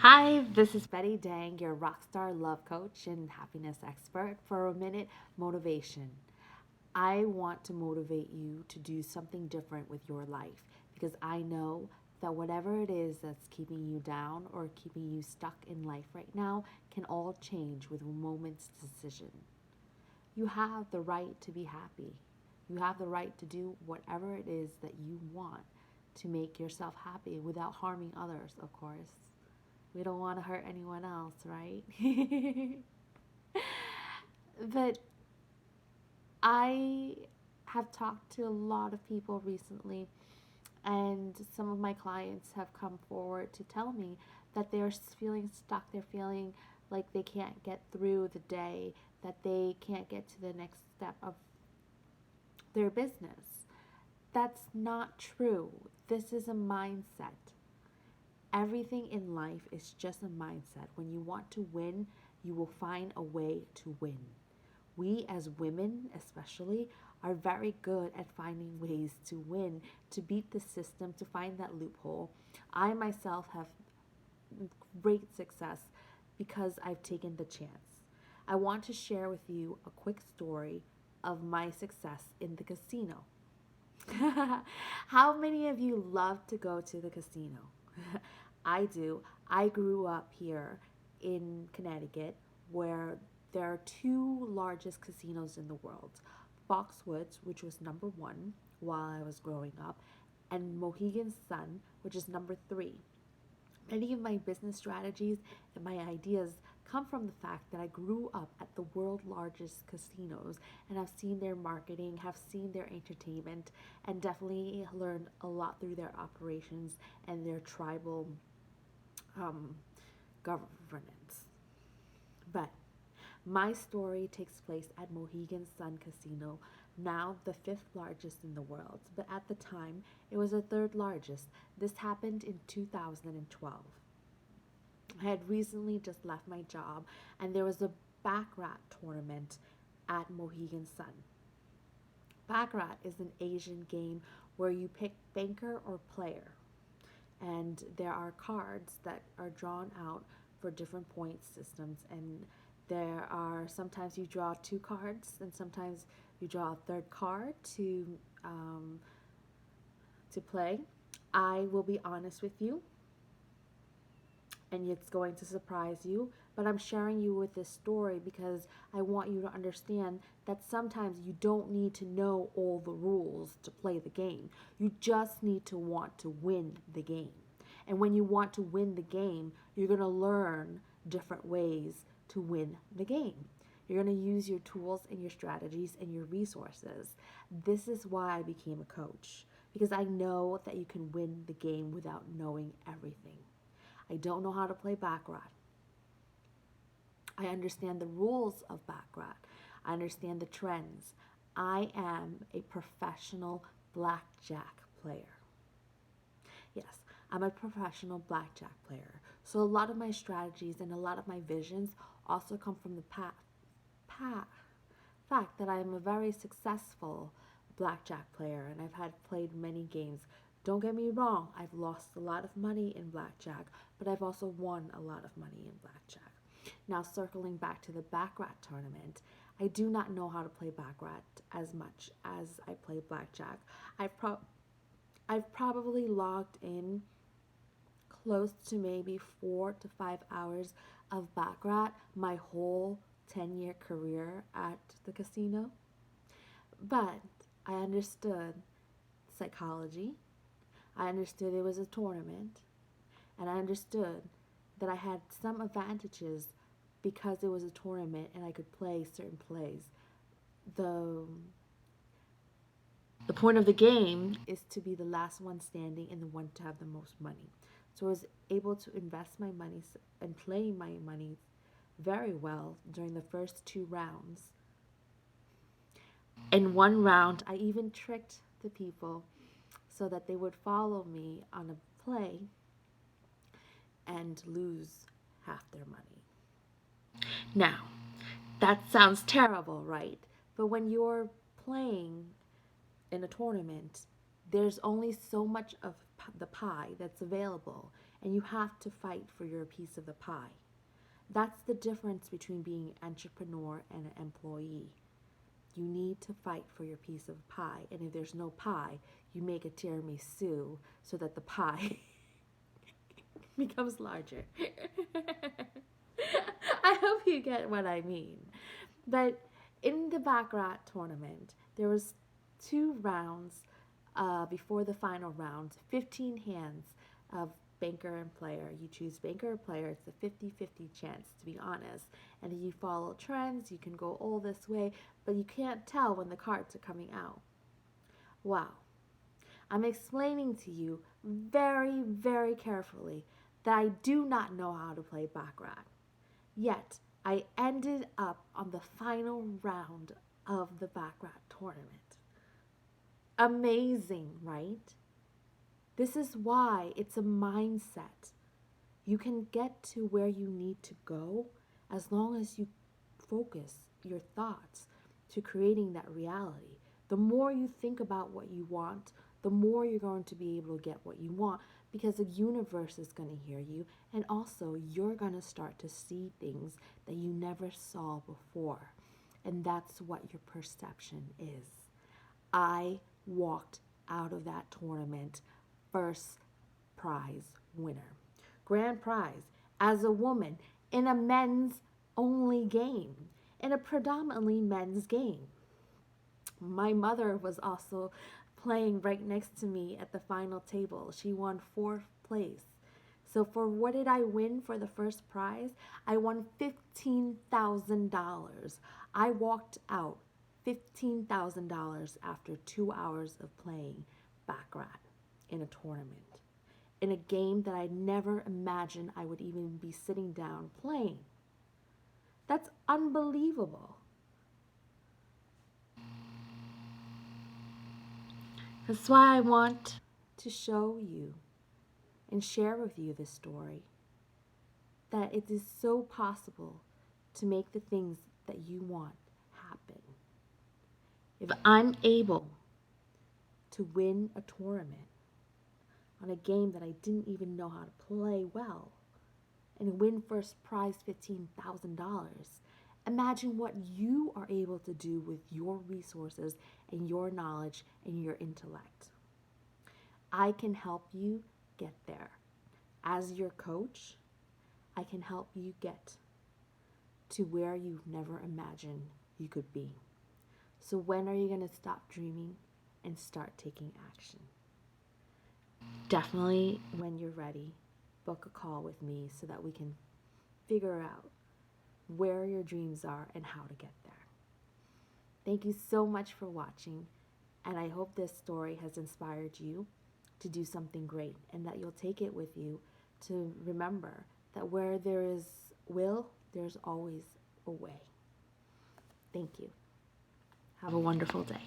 Hi, this is Betty Dang, your Rockstar love coach and happiness expert for a minute motivation. I want to motivate you to do something different with your life because I know that whatever it is that's keeping you down or keeping you stuck in life right now can all change with a moment's decision. You have the right to be happy. You have the right to do whatever it is that you want to make yourself happy without harming others, of course. We don't want to hurt anyone else, right? But I have talked to a lot of people recently, and some of my clients have come forward to tell me that they're feeling stuck. They're feeling like they can't get through the day, that they can't get to the next step of their business. That's not true. This is a mindset. Everything in life is just a mindset. When you want to win, you will find a way to win. We, as women especially, are very good at finding ways to win, to beat the system, to find that loophole. I myself have great success because I've taken the chance. I want to share with you a quick story of my success in the casino. How many of you love to go to the casino? I do. I grew up here in Connecticut where there are two largest casinos in the world, Foxwoods, which was number one while I was growing up, and Mohegan Sun, which is number three. Many of my business strategies and my ideas come from the fact that I grew up at the world's largest casinos and have seen their marketing, have seen their entertainment, and definitely learned a lot through their operations and their tribal um, governance. But my story takes place at Mohegan Sun Casino, now the fifth largest in the world, but at the time it was the third largest. This happened in 2012. I had recently just left my job, and there was a Baccrat tournament at Mohegan Sun. Baccrat is an Asian game where you pick banker or player, and there are cards that are drawn out for different point systems, and there are sometimes you draw two cards and sometimes you draw a third card um, to play. I will be honest with you, and it's going to surprise you, but I'm sharing you with this story because I want you to understand that sometimes you don't need to know all the rules to play the game. You just need to want to win the game. And when you want to win the game, you're going to learn different ways to win the game. You're going to use your tools and your strategies and your resources. This is why I became a coach, because I know that you can win the game without knowing everything. I don't know how to play Baccrat. I understand the rules of Baccrat. I understand the trends. I am a professional blackjack player. Yes, I'm a professional blackjack player. So a lot of my strategies and a lot of my visions also come from the fact that I am a very successful blackjack player and I've had played many games. Don't get me wrong, I've lost a lot of money in blackjack, but I've also won a lot of money in blackjack. Now, circling back to the Baccrat tournament, I do not know how to play Baccrat as much as I play blackjack. I've probably logged in close to maybe 4 to 5 hours of Baccrat my whole 10-year career at the casino. But I understood psychology. I understood it was a tournament. And I understood that I had some advantages because it was a tournament and I could play certain plays. The the point of the game is to be the last one standing and the one to have the most money. So I was able to invest my money and play my money very well during the first 2 rounds. In one round, I even tricked the people so that they would follow me on a play and lose half their money. Now, that sounds terrible, right? But when you're playing in a tournament, there's only so much of the pie that's available, and you have to fight for your piece of the pie. That's the difference between being an entrepreneur and an employee. You need to fight for your piece of pie, and if there's no pie, you make a tiramisu so that the pie becomes larger. I hope you get what I mean. But in the Baccrat tournament, there was 2 rounds before the final round, 15 hands of banker and player. You choose banker or player. It's a 50-50 chance, to be honest. And if you follow trends, you can go all this way, but you can't tell when the cards are coming out. Wow. I'm explaining to you very, very carefully that I do not know how to play Baccrat. Yet, I ended up on the final round of the Baccrat tournament. Amazing, right? This is why it's a mindset. You can get to where you need to go as long as you focus your thoughts to creating that reality. The more you think about what you want, the more you're going to be able to get what you want, because the universe is going to hear you, and also you're going to start to see things that you never saw before. And that's what your perception is. I walked out of that tournament first prize winner. Grand prize as a woman in a men's only game, in a predominantly men's game. My mother was also playing right next to me at the final table. She won 4th place. So for what did I win for the first prize? I won $15,000. I walked out $15,000 after 2 hours of playing Baccrat in a tournament, in a game that I never imagined I would even be sitting down playing. That's unbelievable. That's why I want to show you and share with you this story, that it is so possible to make the things that you want happen. If I'm able to win a tournament on a game that I didn't even know how to play well and win first prize $15,000, imagine what you are able to do with your resources and your knowledge and your intellect. I can help you get there. As your coach, I can help you get to where you've never imagined you could be. So when are you going to stop dreaming and start taking action? Definitely when you're ready, book a call with me so that we can figure out where your dreams are and how to get there. Thank you so much for watching, and I hope this story has inspired you to do something great, and that you'll take it with you to remember that where there is will, there's always a way. Thank you. Have a wonderful day.